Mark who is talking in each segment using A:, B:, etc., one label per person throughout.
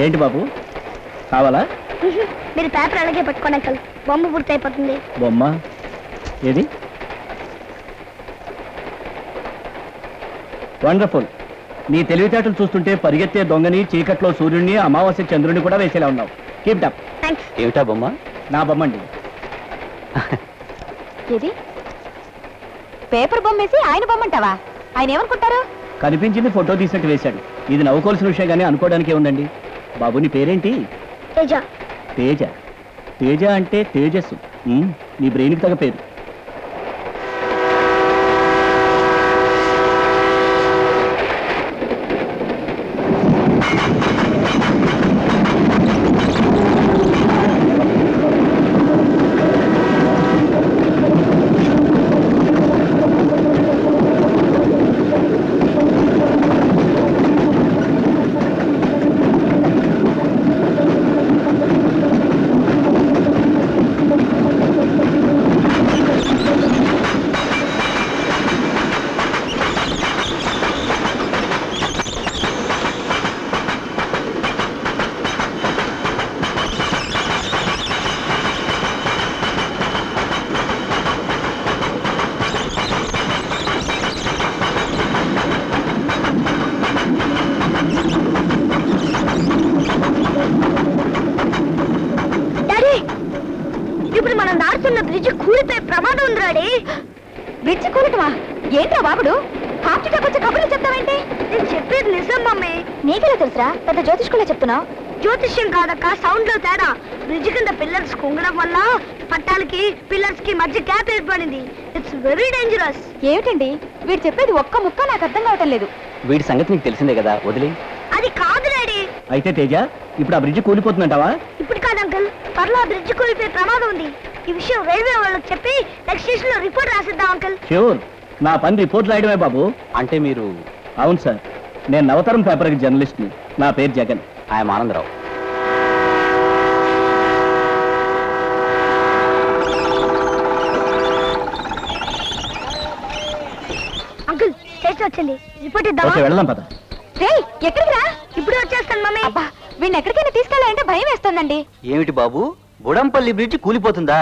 A: ఏంటి బాబు కావాలా?
B: మీరు పేపర్ అలాగే పట్టుకోండి అంకల్, బొమ్మ పూర్తి అయిపోతుంది.
A: బొమ్మ ఏది? వండర్ఫుల్. నీ తెలివితేటలు చూస్తుంటే పరిగెత్తే దొంగని, చీకట్లో సూర్యుడిని, అమావాస్య చంద్రుడిని కూడా వేసేలా ఉన్నావు. Keep up.
C: ఏమిటా బొమ్మ?
A: నా బొమ్మ అండి.
D: ఏది పేపర్ బొమ్మేసి ఆయన బొమ్మంటావా? ఆయన ఏమనుకుంటారు?
A: కనిపించింది ఫోటో తీసినట్టు వేశాడు. ఇది నవ్వుకోవాల్సిన విషయం కానీ అనుకోవడానికి ఏముందండి. బాబు నీ పేరేంటి?
B: తేజ.
A: తేజ. తేజ అంటే తేజస్సు. నీ బ్రెయిన్కి తగ్గ పేరు.
B: బ్రిడ్జ్ కూలిపోయే ప్రమాదం ఉంది డాడీ.
D: బ్రిడ్జ్ కూలటమా? ఏంట్రా బాబుడు హార్ట్ అటాక్ వచ్చే కబుర్లు చెప్తావేంటి?
B: నేను చెప్పేది నిజం మమ్మీ.
D: నీకెలా తెలుసురా? పెద్ద జ్యోతిష్కులా చెప్తున్నావు.
B: జ్యోతిష్యం కాదక్క, సౌండ్ లో తేడా. బ్రిడ్జ్ కింద పిల్లర్స్ కుంగడం వల్ల పట్టాలకి పిల్లర్స్ కి మధ్య గ్యాప్ ఏర్పడింది. It's very dangerous.
D: ఏమిటండి వీడు చెప్పేది? ఒక్క ముక్క నాకు అర్థం కావటం లేదు.
C: వీడి సంగతి నీకు తెలిసిందే కదా, వదిలే.
B: అది కాదు డాడీ.
A: అయితే తేజ ఇప్పుడు ఆ బ్రిడ్జ్ కూలిపోతుందంటావా?
B: ఇప్పుడు కాదు అంకుల్, త్వరలో ఆ బ్రిడ్జ్ కూలిపోయే ప్రమాదం ఉంది. ఈ విషయం రైల్వే వాళ్ళకి చెప్పి నెక్స్ట్ స్టేషన్ లో రిపోర్ట్ రాసిద్దాం అంకుల్.
A: ష్యూర్. నా పని రిపోర్ట్ రాయడమే బాబు.
C: అంటే మీరు?
A: అవును సార్, నేను నవతరం పేపర్కి జర్నలిస్ట్ని. నా పేరు జగన్.
C: ఆయన ఆనందరావు.
B: అంకుల్ స్టేషన్ వచ్చింది, రిపోర్ట్ ఇద్దామా?
A: ఓకే వెళ్దాం పద.
D: రేయ్ ఎక్కడికి రా?
B: ఇప్పుడే వచ్చేస్తాను మమ్మీ.
D: అబ్బా వీడిని ఎక్కడికైనా తీసుకెళ్ళాలంటే భయం వేస్తుందండి.
C: ఏమిటి బాబు, బుడంపల్లి బ్రిడ్జ్ కూలిపోతుందా?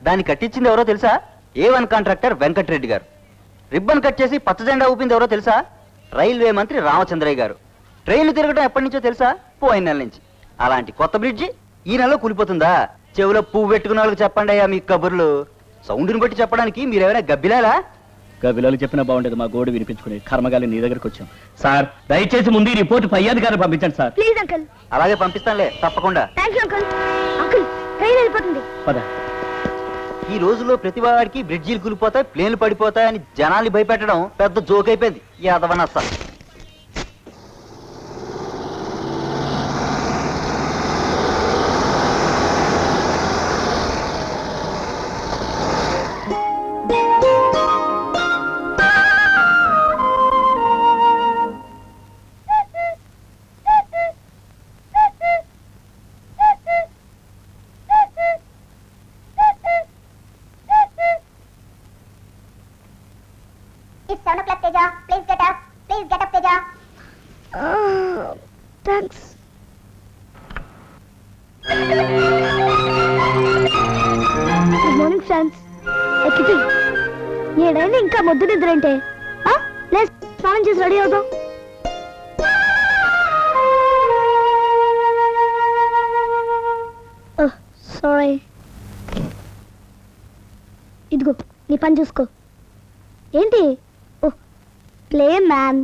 C: దాన్ని కట్టించింది ఎవరో తెలుసా? A1 కాంట్రాక్టర్ వెంకటరెడ్డి గారు. రిబ్బన్ కట్ చేసి పచ్చ జెండా ఊపింది ఎవరో తెలుసా? రైల్వే మంత్రి రామచంద్రయ్య గారు. ట్రైన్లు తిరగడం ఎప్పటి నుంచో తెలుసా? పోయిన నెల నుంచి. అలాంటి కొత్త బ్రిడ్జి ఈ నెలలో కూలిపోతుందా? చెవులో పువ్వు పెట్టుకున్న వాళ్ళకి చెప్పండి అయ్యా మీ కబుర్లు. సౌండ్ని బట్టి చెప్పడానికి మీరేమైనా గబ్బిలాలా?
A: గబిలాలు చెప్పినా బాగుండేది, మా గోడు వినిపించుకునే కర్మగాలి నీ దగ్గరకు వచ్చాం. సార్ దయచేసి ముందు ఈ రిపోర్ట్ పై అధికారులు పంపించండి సార్.
B: Please uncle.
C: అలాగే పంపిస్తానులే, తప్పకుండా.
B: Thank you uncle. Uncle train వెళ్ళిపోతుంది.
A: పద.
C: ఈ రోజుల్లో ప్రతి వాడికి బ్రిడ్జీలు కూలిపోతాయి, ప్లేన్లు పడిపోతాయని జనాల్ని భయపెట్టడం పెద్ద జోక్ అయిపోయింది. యాదవనస్స.
B: It's 7 o'clock, Teja. Please get up. Please get up, Teja. Thanks. Good morning, friends. Kitty, ఏడైనా ఇంకా మొద్దు నిద్ర అంటే? లేస్ స్నానం చేసి రెడీ అవుదాం. సారీ. ఇదిగో నీ పని చూసుకో. ఏంటి? Play man.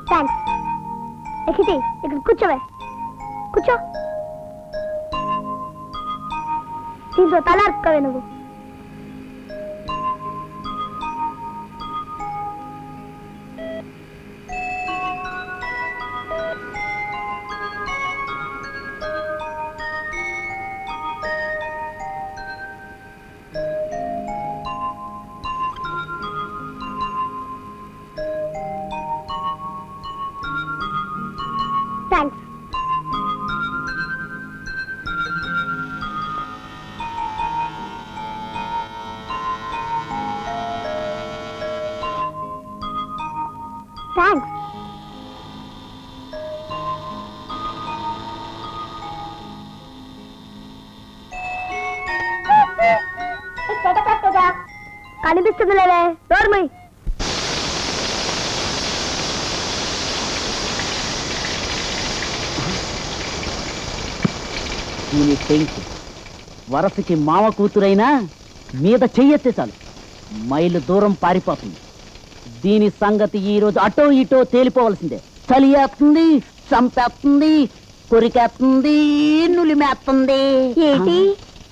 B: Thanks. Ekiti, ఇక్కడ కూర్చోవే. కూర్చో. దీంతో తల అర్పుకోవే నువ్వు. థ్యాంక్స్. థ్యాంక్స్. కనిపిస్తుంది లేదే డోర్మై.
A: దీని పెంకు వరసకి మామ కూతురైనా మీద చెయ్యెత్తే చాలు మైలు దూరం పారిపోతుంది. దీని సంగతి ఈ రోజు అటో ఇటో తేలిపోవలసిందే. చలియేస్తుంది, చంపేస్తుంది, కొరికేస్తుంది, నులిమేస్తుంది.
D: ఏంటి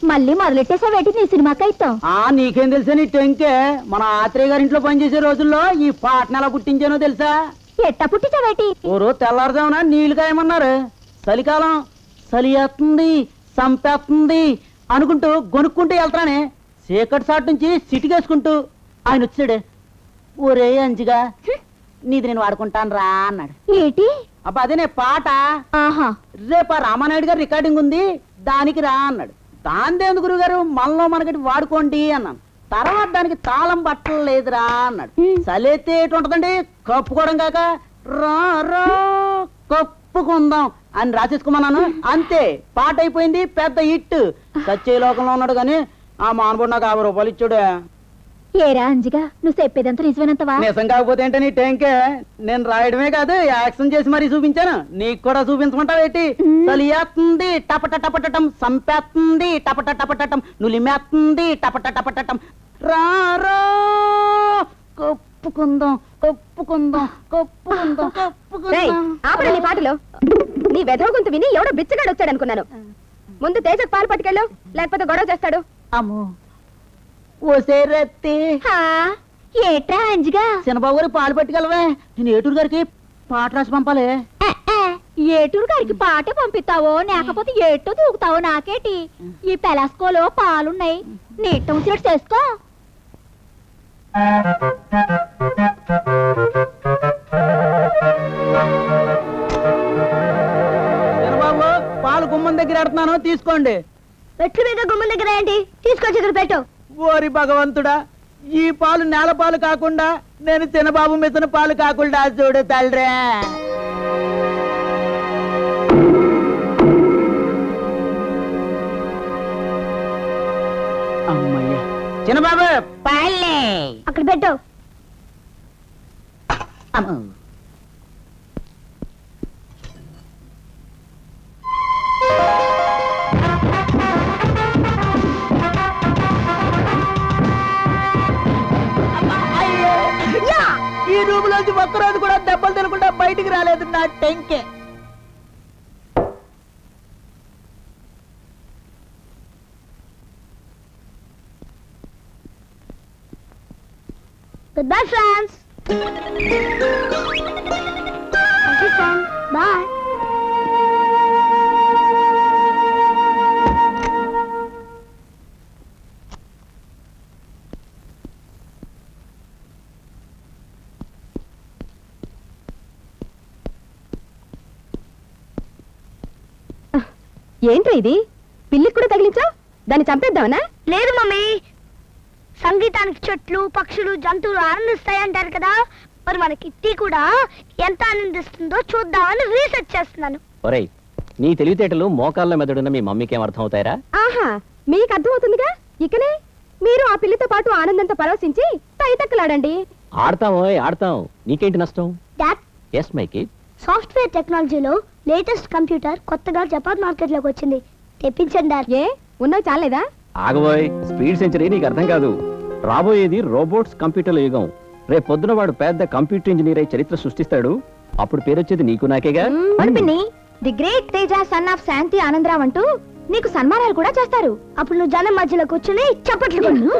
D: మళ్ళీ మొదలెట్టేసావేటి నీ సినిమాకైతాం?
A: నీకేం తెలుసా నీ టెంకే? మన ఆత్రేయ గారి ఇంట్లో పనిచేసే రోజుల్లో ఈ పాటను ఎలా పుట్టించానో తెలుసా?
D: ఎట్టా పుట్టించావేటి?
A: ఓ రోజు తెల్లారుజామున నీళ్లు కాయమన్నారు. చలికాలం, చలియేస్తుంది, చంపేస్తుంది అనుకుంటూ గొనుక్కుంటూ వెళ్తానే చీకటి సాటు నుంచి సిటికేసుకుంటూ ఆయన వచ్చాడు. ఒరే అంజిగా నీది నేను వాడుకుంటాను రా అన్నాడు.
D: ఏంటి?
A: అబ్బా అదే పాట.
D: ఆహా,
A: రేపు రామానాయుడు గారు రికార్డింగ్ ఉంది దానికి రా అన్నాడు. దాందేందు గురువు గారు మనలో మనకటి వాడుకోండి అన్నాను. తర్వాత దానికి తాళం పట్టలేదురా అన్నాడు. చలితే ఎటు ఉంటదండి, కప్పుకోవడం కాక రా రా కప్పుకుందాం అని రాసేసుకోమన్నాను. అంతే, పాట అయిపోయింది. పెద్ద హిట్. సచ్చే లోకంలో ఉన్నాడు కానీ ఆ మానవుడు నాకు 50 రూపాయలు ఇచ్చాడు.
D: ఏరా అంజిగా నువ్వు చెప్పేదంతా నిజమేనంతవా?
A: నిజం కాకపోతే ఏంటని టెంకే నేను రాయడమే కాదు యాక్షన్ చేసి మరీ చూపించాను. నీకు కూడా చూపించమంటావు ఏంటి? చలియేస్తుంది టపట టపటటం, సంపేస్తుంది టపట టపటటం, నులిమేస్తుంది టపట టపటటం, రారో కప్పుకుందాం కప్పుకుందాం కప్పుకుందాం కప్పుకుందాం.
D: ఆపడ నీ పాటలో నీ వెధవ గొంతు విని ఎవడో బిచ్చగాడు వచ్చాడు అనుకున్నాను. ముందు తేజకు పాలు పట్టుకెళ్ళు, లేకపోతే గొడవ చేస్తాడు.
A: అమ్మో ఓసే రత్తి
D: ఏట్రా అంజిగా
A: చిన్నబాబు గారికి పాలు పట్టుకెళ్ళవే. నేను ఏటూరు గారికి పాట రాసి పంపాలి.
D: ఏటూరు గారికి పాటే పంపిస్తావో లేకపోతే ఏటో దూకుతావో నాకేటి? ఈ పెలాస్కోలో పాలున్నాయి, నీట ఉంచినట్టు చేసుకో.
A: చిన్నబాబు పాలు గుమ్మం దగ్గర ఆడుతున్నాను, తీసుకోండి.
B: పెట్లు మీద గుమ్మం దగ్గర ఏంటి? తీసుకొచ్చి ఇక్కడ పెట్టు.
A: ఓరి భగవంతుడా, ఈ పాలు నేల పాలు కాకుండా నేను చిన్నబాబు మిషన్ పాలు కాకుండా చూడు తల్రే. అమ్మయ్య చిన్నబాబు పాలే
B: అక్కడ పెట్టు.
A: ఈ రూమ్ లోంచి ఒక్కరోజు కూడా దెబ్బలు తినకుండా బయటికి రాలేదు నా టెంకే.
B: Goodbye, friends. Okay, friends. Bye.
D: ఏంట్రా ఇది? పిల్లికి కూడా తగిలించావు? దాన్ని చంపేద్దామనా?
B: లేదు మమ్మీ, సంగీతానికి చెట్లు పక్షులు జంతువులు ఆనందిస్తాయంటారు కదా, మరి మన కిట్టి కూడా ఎంత ఆనందిస్తుందో చూద్దామని రీసెర్చ్ చేస్తున్నాను.
E: ఒరేయ్, నీ తెలివితేటలు మోకాళ్ళ మెదడున్న మీ మమ్మీకి ఏం అర్థం అవుతాయరా?
D: ఆహా, మీకు అర్థమవుతుందిగా. ఇకనే మీరు ఆ పిల్లితో పాటు ఆనందంతో పరవశించి తైతక్కలాడండి.
E: ఆడతాం, నీకేంటి నష్టం?
B: Dad,
E: yes my kid.
B: Software టెక్నాలజీలో లేటెస్ట్ కంప్యూటర్ కొత్తగా జపాన్ మార్కెట్ లోకి వచ్చింది. తెప్పించండి డాడ్.
D: ఏ ఉన్నావు చాలేదా?
E: ఆగబోయ్, స్పీడ్ సెంచరీ నీకు అర్థం కాదు. రాబోయేది రోబోట్స్ కంప్యూటర్ల యుగం. రేపు పొద్దున వాడు పెద్ద కంప్యూటర్ ఇంజనీర్ అయి చరిత్ర సృష్టిస్తాడు. అప్పుడు పేరొచ్చేది నీకు నాకేగా.
D: పిన్ని, the great Teja son of Shanti Anandarao అంటూ నీకు సన్మానాలు కూడా చేస్తారు.
B: అప్పుడు నువ్వు జనం మధ్యలో కూర్చుని చప్పట్లు కొట్టు.